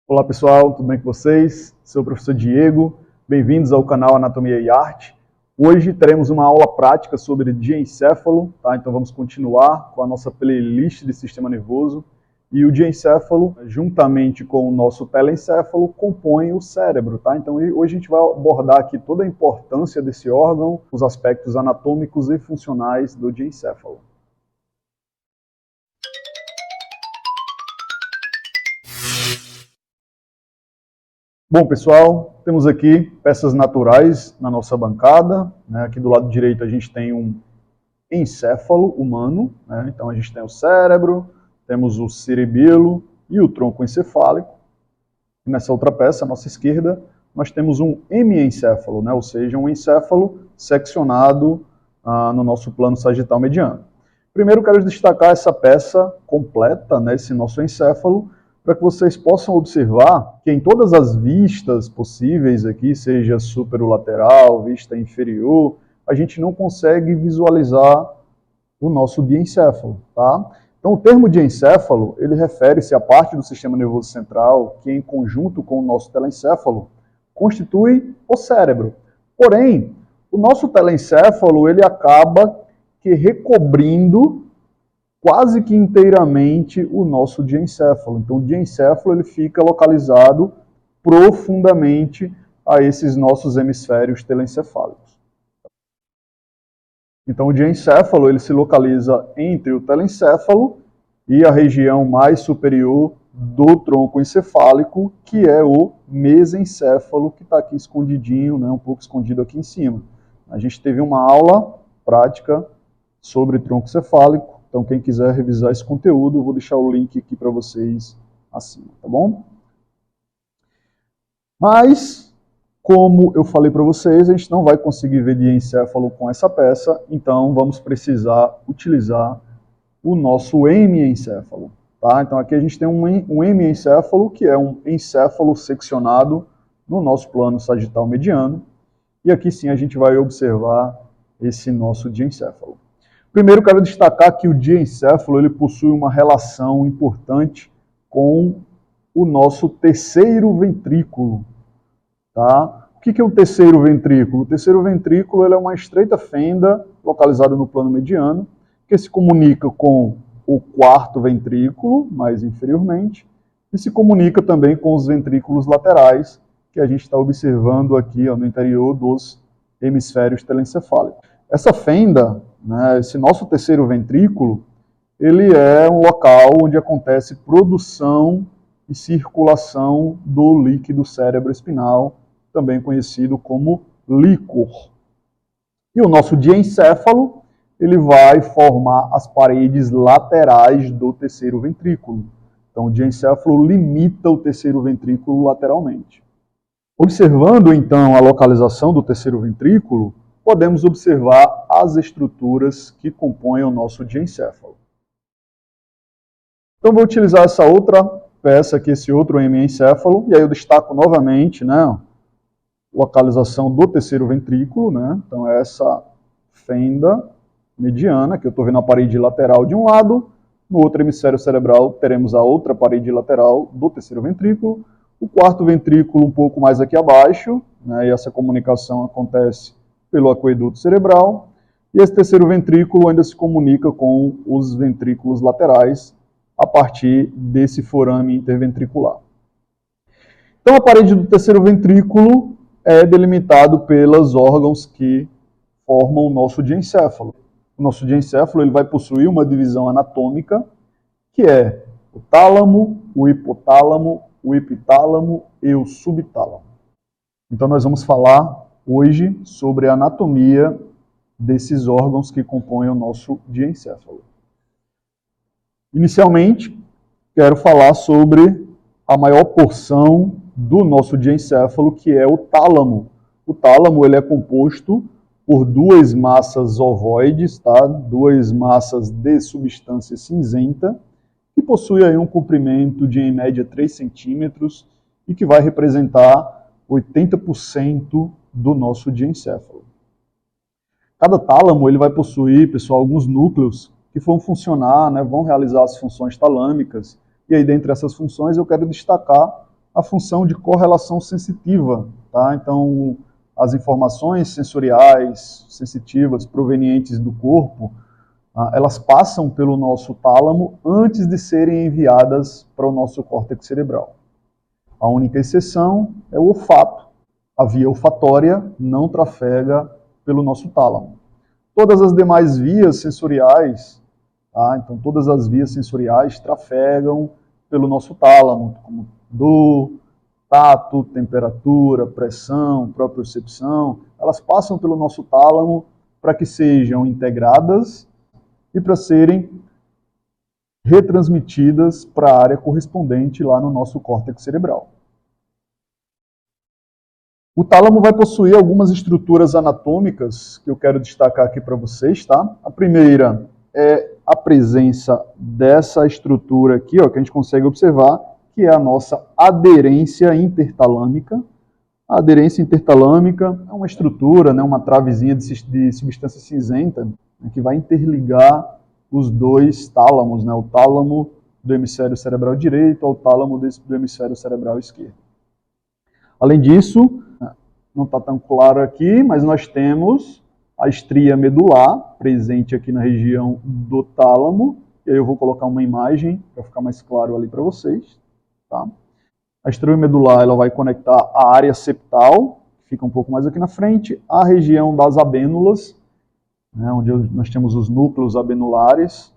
Olá pessoal, tudo bem com vocês? Sou o professor Diego, bem-vindos ao canal Anatomia e Arte. Hoje teremos uma aula prática sobre diencéfalo, tá? Então vamos continuar com a nossa playlist de sistema nervoso. E o diencéfalo, juntamente com o nosso telencéfalo, compõe o cérebro, tá? Então hoje a gente vai abordar aqui toda a importância desse órgão, os aspectos anatômicos e funcionais do diencéfalo. Bom, pessoal, temos aqui peças naturais na nossa bancada. Né? Aqui do lado direito a gente tem um encéfalo humano. Né? Então a gente tem o cérebro, temos o cerebelo e o tronco encefálico. E nessa outra peça, à nossa esquerda, nós temos um hemiencéfalo, né? Ou seja, um encéfalo seccionado no nosso plano sagital mediano. Primeiro quero destacar essa peça completa, né? Esse nosso encéfalo, para que vocês possam observar que em todas as vistas possíveis aqui, seja superolateral, vista inferior, a gente não consegue visualizar o nosso diencéfalo, tá? Então o termo diencéfalo, ele refere-se à parte do sistema nervoso central que em conjunto com o nosso telencéfalo constitui o cérebro. Porém, o nosso telencéfalo, ele acaba que recobrindo quase que inteiramente o nosso diencéfalo. Então, o diencéfalo ele fica localizado profundamente a esses nossos hemisférios telencefálicos. Então, o diencéfalo ele se localiza entre o telencéfalo e a região mais superior do tronco encefálico, que é o mesencéfalo, que está aqui escondidinho, né, um pouco escondido aqui em cima. A gente teve uma aula prática sobre tronco cefálico. Então, quem quiser revisar esse conteúdo, eu vou deixar o link aqui para vocês acima, tá bom? Mas, como eu falei para vocês, a gente não vai conseguir ver diencéfalo com essa peça, então vamos precisar utilizar o nosso hemiencéfalo. Tá? Então, aqui a gente tem um hemiencéfalo, que é um encéfalo seccionado no nosso plano sagital mediano, e aqui sim a gente vai observar esse nosso diencéfalo. Primeiro, quero destacar que o diencéfalo ele possui uma relação importante com o nosso terceiro ventrículo. Tá? O que é o terceiro ventrículo? O terceiro ventrículo ele é uma estreita fenda localizada no plano mediano, que se comunica com o quarto ventrículo, mais inferiormente, e se comunica também com os ventrículos laterais, que a gente está observando aqui no interior dos hemisférios telencefálicos. Essa fenda, né, esse nosso terceiro ventrículo, ele é um local onde acontece produção e circulação do líquido cerebroespinal, também conhecido como líquor. E o nosso diencéfalo, ele vai formar as paredes laterais do terceiro ventrículo. Então, o diencéfalo limita o terceiro ventrículo lateralmente. Observando, então, a localização do terceiro ventrículo, podemos observar as estruturas que compõem o nosso diencéfalo. Então, vou utilizar essa outra peça aqui, esse outro hemiencéfalo, e aí eu destaco novamente, né, localização do terceiro ventrículo, né, então essa fenda mediana, que eu estou vendo a parede lateral de um lado, no outro hemisfério cerebral teremos a outra parede lateral do terceiro ventrículo, o quarto ventrículo um pouco mais aqui abaixo, né, e essa comunicação acontece pelo aqueduto cerebral, e esse terceiro ventrículo ainda se comunica com os ventrículos laterais a partir desse forame interventricular. Então, a parede do terceiro ventrículo é delimitado pelos órgãos que formam o nosso diencéfalo. O nosso diencéfalo ele vai possuir uma divisão anatômica, que é o tálamo, o hipotálamo, o epitálamo e o subtálamo. Então, nós vamos falar hoje sobre a anatomia desses órgãos que compõem o nosso diencéfalo. Inicialmente, quero falar sobre a maior porção do nosso diencéfalo, que é o tálamo. O tálamo ele é composto por duas massas ovoides, tá? Duas massas de substância cinzenta, que possui aí um comprimento de, em média, 3 centímetros e que vai representar 80% do nosso diencéfalo. Cada tálamo ele vai possuir, pessoal, alguns núcleos que vão funcionar, né, vão realizar as funções talâmicas. E aí, dentre essas funções, eu quero destacar a função de correlação sensitiva, tá? Então, as informações sensoriais, sensitivas, provenientes do corpo, elas passam pelo nosso tálamo antes de serem enviadas para o nosso córtex cerebral. A única exceção é o olfato. A via olfatória não trafega pelo nosso tálamo. Todas as demais vias sensoriais, tá? Então todas as vias sensoriais trafegam pelo nosso tálamo, como dor, tato, temperatura, pressão, propriocepção, elas passam pelo nosso tálamo para que sejam integradas e para serem retransmitidas para a área correspondente lá no nosso córtex cerebral. O tálamo vai possuir algumas estruturas anatômicas que eu quero destacar aqui para vocês, tá? A primeira é a presença dessa estrutura aqui, ó, que a gente consegue observar, que é a nossa aderência intertalâmica. A aderência intertalâmica é uma estrutura, né, uma travezinha de substância cinzenta, né, que vai interligar os dois tálamos, né, o tálamo do hemisfério cerebral direito ao tálamo do hemisfério cerebral esquerdo. Além disso, não está tão claro aqui, mas nós temos a estria medular, presente aqui na região do tálamo. E aí eu vou colocar uma imagem para ficar mais claro ali para vocês. Tá? A estria medular ela vai conectar a área septal, que fica um pouco mais aqui na frente, à região das abênulas, né, onde nós temos os núcleos abenulares.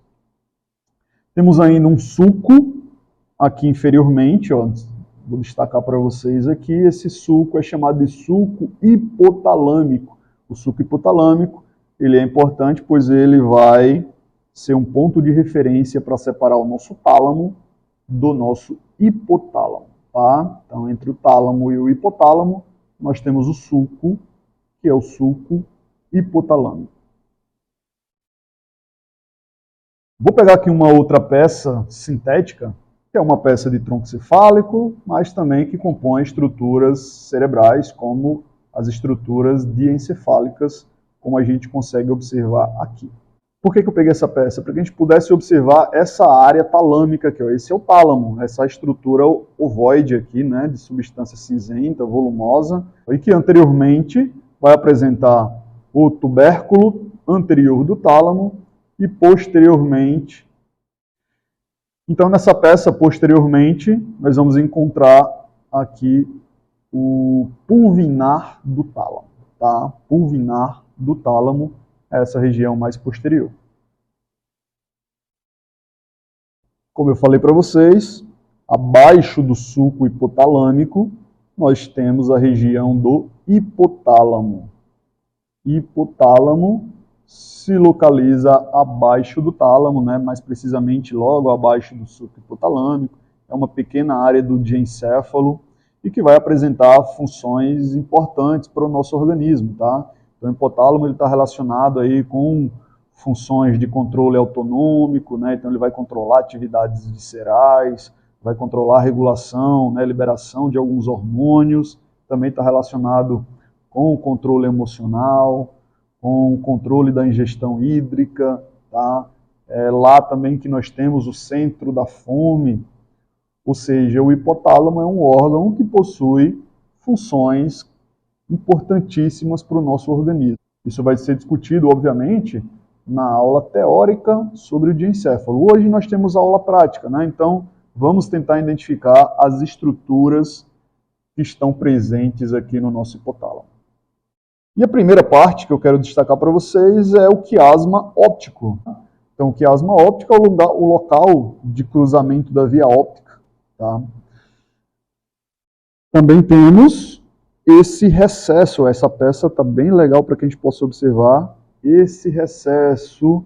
Temos ainda um sulco aqui inferiormente, ó, vou destacar para vocês aqui, esse sulco é chamado de sulco hipotalâmico. O sulco hipotalâmico, ele é importante, pois ele vai ser um ponto de referência para separar o nosso tálamo do nosso hipotálamo, tá? Então, entre o tálamo e o hipotálamo, nós temos o sulco, que é o sulco hipotalâmico. Vou pegar aqui uma outra peça sintética, que é uma peça de tronco cefálico, mas também que compõe estruturas cerebrais, como as estruturas diencefálicas, como a gente consegue observar aqui. Por que eu peguei essa peça? Para que a gente pudesse observar essa área talâmica aqui, ó. Esse é o tálamo, essa estrutura ovoide aqui, né, de substância cinzenta, volumosa, e que anteriormente vai apresentar o tubérculo anterior do tálamo e posteriormente. Então, nessa peça, posteriormente, nós vamos encontrar aqui o pulvinar do tálamo, tá? Pulvinar do tálamo, essa região mais posterior. Como eu falei para vocês, abaixo do sulco hipotalâmico, nós temos a região do hipotálamo. Hipotálamo se localiza abaixo do tálamo, né, mais precisamente logo abaixo do sulco hipotalâmico. É uma pequena área do diencéfalo e que vai apresentar funções importantes para o nosso organismo, tá? Então, o hipotálamo está relacionado aí com funções de controle autonômico, né? Então ele vai controlar atividades viscerais, vai controlar a regulação, né, liberação de alguns hormônios, também está relacionado com o controle emocional, com o controle da ingestão hídrica, tá? É lá também que nós temos o centro da fome, ou seja, o hipotálamo é um órgão que possui funções importantíssimas para o nosso organismo. Isso vai ser discutido, obviamente, na aula teórica sobre o diencéfalo. Hoje nós temos a aula prática, né? Então vamos tentar identificar as estruturas que estão presentes aqui no nosso hipotálamo. E a primeira parte que eu quero destacar para vocês é o quiasma óptico. Então, o quiasma óptico é o local de cruzamento da via óptica. Tá? Também temos esse recesso. Essa peça está bem legal para que a gente possa observar esse recesso,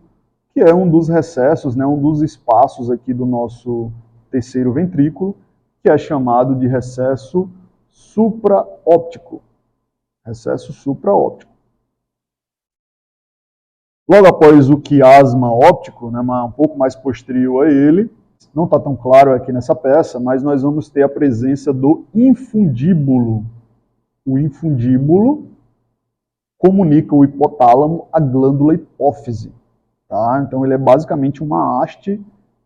que é um dos recessos, né, um dos espaços aqui do nosso terceiro ventrículo, que é chamado de recesso supraóptico. Recesso supraóptico. Logo após o quiasma óptico, né, um pouco mais posterior a ele, não está tão claro aqui nessa peça, mas nós vamos ter a presença do infundíbulo. O infundíbulo comunica o hipotálamo à glândula hipófise. Tá? Então ele é basicamente uma haste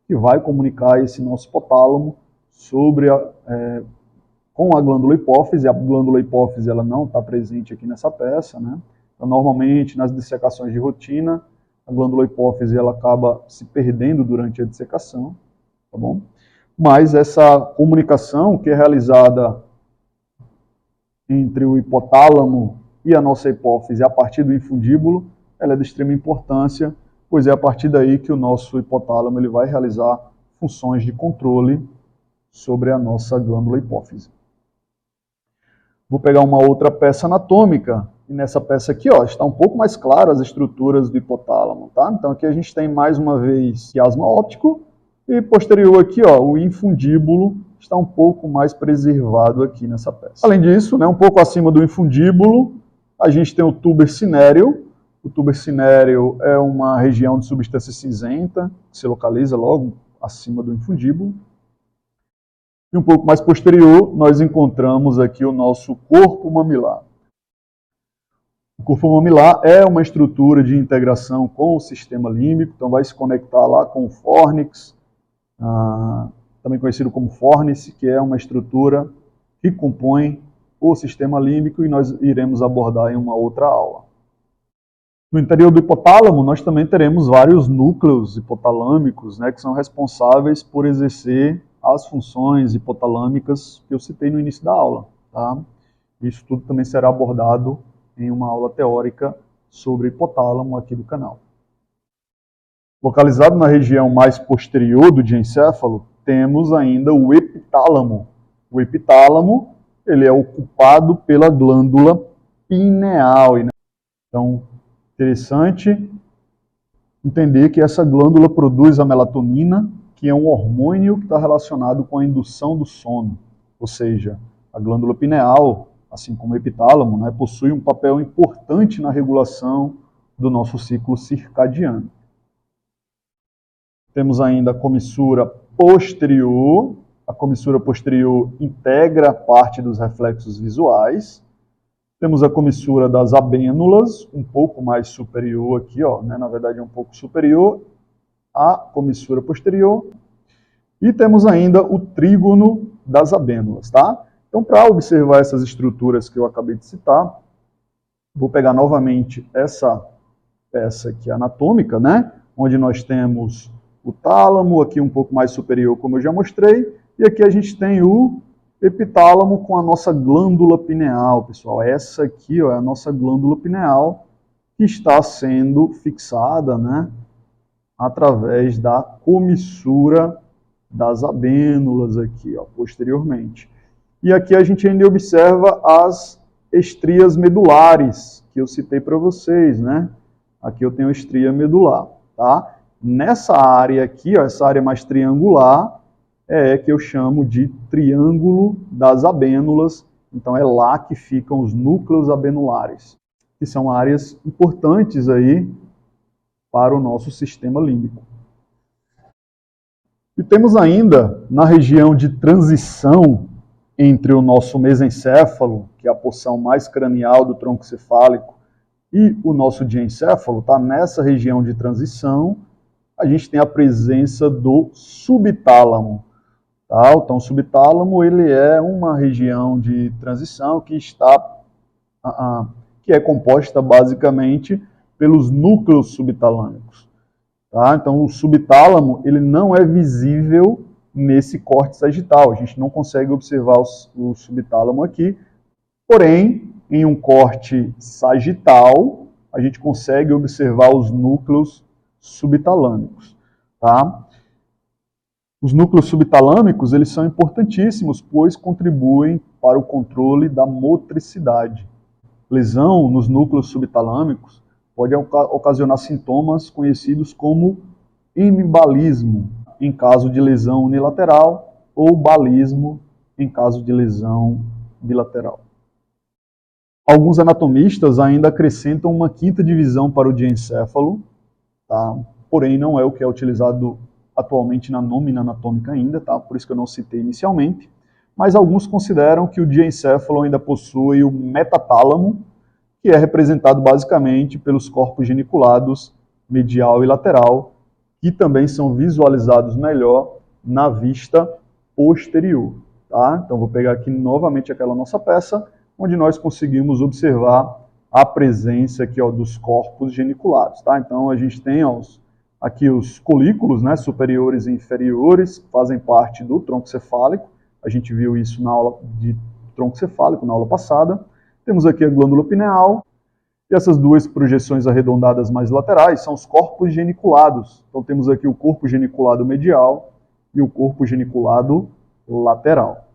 que vai comunicar esse nosso hipotálamo sobre com a glândula hipófise. A glândula hipófise ela não está presente aqui nessa peça, né? Então, normalmente, nas dissecações de rotina, a glândula hipófise ela acaba se perdendo durante a dissecação, tá bom? Mas essa comunicação que é realizada entre o hipotálamo e a nossa hipófise a partir do infundíbulo, ela é de extrema importância, pois é a partir daí que o nosso hipotálamo ele vai realizar funções de controle sobre a nossa glândula hipófise. Vou pegar uma outra peça anatômica, e nessa peça aqui, ó, está um pouco mais claro as estruturas do hipotálamo, tá? Então aqui a gente tem mais uma vez quiasma óptico, e posterior aqui, ó, o infundíbulo está um pouco mais preservado aqui nessa peça. Além disso, né, um pouco acima do infundíbulo, a gente tem o tuber cinéreo. O tuber cinéreo é uma região de substância cinzenta, que se localiza logo acima do infundíbulo. E um pouco mais posterior, nós encontramos aqui o nosso corpo mamilar. O corpo mamilar é uma estrutura de integração com o sistema límbico, então vai se conectar lá com o fórnix, também conhecido como fórnice, que é uma estrutura que compõe o sistema límbico e nós iremos abordar em uma outra aula. No interior do hipotálamo, nós também teremos vários núcleos hipotalâmicos, né, que são responsáveis por exercer as funções hipotalâmicas que eu citei no início da aula. Tá? Isso tudo também será abordado em uma aula teórica sobre hipotálamo aqui do canal. Localizado na região mais posterior do diencéfalo, temos ainda o epitálamo. O epitálamo ele é ocupado pela glândula pineal. Então, interessante entender que essa glândula produz a melatonina, que é um hormônio que está relacionado com a indução do sono. Ou seja, a glândula pineal, assim como o epitálamo, né, possui um papel importante na regulação do nosso ciclo circadiano. Temos ainda a comissura posterior. A comissura posterior integra parte dos reflexos visuais. Temos a comissura das abênulas, um pouco mais superior aqui, ó, né? Na verdade é um pouco superior à comissura posterior. E temos ainda o trígono das abênulas, tá? Então, para observar essas estruturas que eu acabei de citar, vou pegar novamente essa peça aqui anatômica, né? Onde nós temos o tálamo, aqui um pouco mais superior, como eu já mostrei, e aqui a gente tem o epitálamo com a nossa glândula pineal, pessoal. Essa aqui, ó, é a nossa glândula pineal que está sendo fixada, né, através da comissura das abênulas aqui, ó, posteriormente. E aqui a gente ainda observa as estrias medulares que eu citei para vocês, né? Aqui eu tenho estria medular, tá? Nessa área aqui, ó, essa área mais triangular, é que eu chamo de triângulo das abênulas. Então é lá que ficam os núcleos abenulares, que são áreas importantes aí para o nosso sistema límbico. E temos ainda, na região de transição entre o nosso mesencéfalo, que é a porção mais cranial do tronco cefálico, e o nosso diencéfalo, tá? Nessa região de transição, a gente tem a presença do subtálamo. Tá? Então, o subtálamo ele é uma região de transição que que é composta basicamente pelos núcleos subtalâmicos. Tá? Então, o subtálamo ele não é visível nesse corte sagital. A gente não consegue observar o subtálamo aqui. Porém, em um corte sagital, a gente consegue observar os núcleos subtalâmicos. Tá? Os núcleos subtalâmicos eles são importantíssimos, pois contribuem para o controle da motricidade. Lesão nos núcleos subtalâmicos pode ocasionar sintomas conhecidos como hemibalismo, em caso de lesão unilateral, ou balismo, em caso de lesão bilateral. Alguns anatomistas ainda acrescentam uma quinta divisão para o diencéfalo, tá? Porém não é o que é utilizado atualmente na nómina anatômica ainda, tá? Por isso que eu não citei inicialmente. Mas alguns consideram que o diencéfalo ainda possui o metatálamo, que é representado basicamente pelos corpos geniculados medial e lateral, que também são visualizados melhor na vista posterior. tá? Então vou pegar aqui novamente aquela nossa peça, onde nós conseguimos observar a presença aqui, ó, dos corpos geniculados, tá? Então a gente tem, ó, aqui os colículos, né, superiores e inferiores, que fazem parte do tronco cefálico. A gente viu isso na aula de tronco cefálico, na aula passada. Temos aqui a glândula pineal, e essas duas projeções arredondadas mais laterais são os corpos geniculados. Então temos aqui o corpo geniculado medial e o corpo geniculado lateral.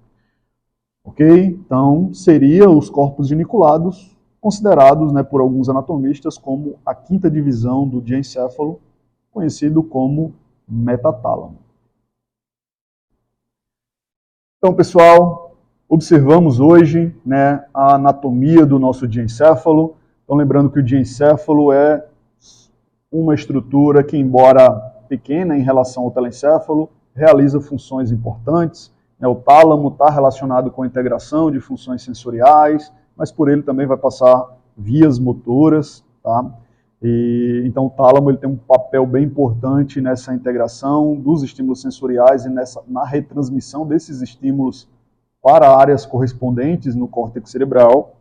Ok? Então, seriam os corpos geniculados considerados, né, por alguns anatomistas como a quinta divisão do diencéfalo, conhecido como metatálamo. Então, pessoal, observamos hoje, né, a anatomia do nosso diencéfalo. Então, lembrando que o diencéfalo é uma estrutura que, embora pequena em relação ao telencéfalo, realiza funções importantes. O tálamo está relacionado com a integração de funções sensoriais, mas por ele também vai passar vias motoras, tá? Então o tálamo ele tem um papel bem importante nessa integração dos estímulos sensoriais e na retransmissão desses estímulos para áreas correspondentes no córtex cerebral.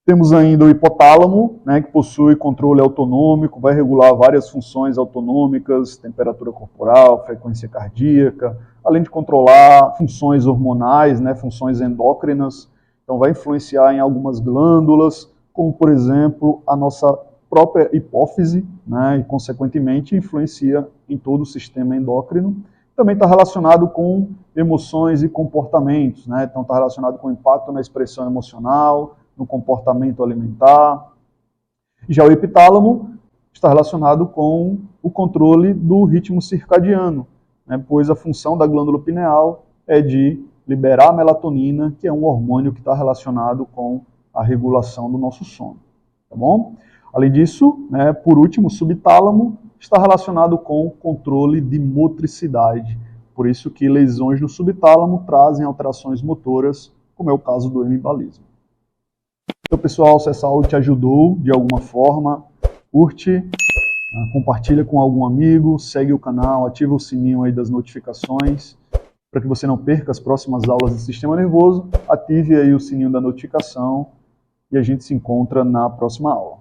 Temos ainda o hipotálamo, né, que possui controle autonômico, vai regular várias funções autonômicas, temperatura corporal, frequência cardíaca, além de controlar funções hormonais, né, funções endócrinas. Então vai influenciar em algumas glândulas, como por exemplo a nossa própria hipófise, né, e consequentemente influencia em todo o sistema endócrino. Também está relacionado com emoções e comportamentos, né, então está relacionado com o impacto na expressão emocional, no comportamento alimentar. Já o epitálamo está relacionado com o controle do ritmo circadiano, né, pois a função da glândula pineal é de liberar a melatonina, que é um hormônio que está relacionado com a regulação do nosso sono. Tá bom? Além disso, né, por último, o subtálamo está relacionado com o controle de motricidade. Por isso que lesões no subtálamo trazem alterações motoras, como é o caso do hemibalismo. Então, pessoal, se essa aula te ajudou de alguma forma, curte, compartilha com algum amigo, segue o canal, ativa o sininho aí das notificações, para que você não perca as próximas aulas do Sistema Nervoso, ative aí o sininho da notificação e a gente se encontra na próxima aula.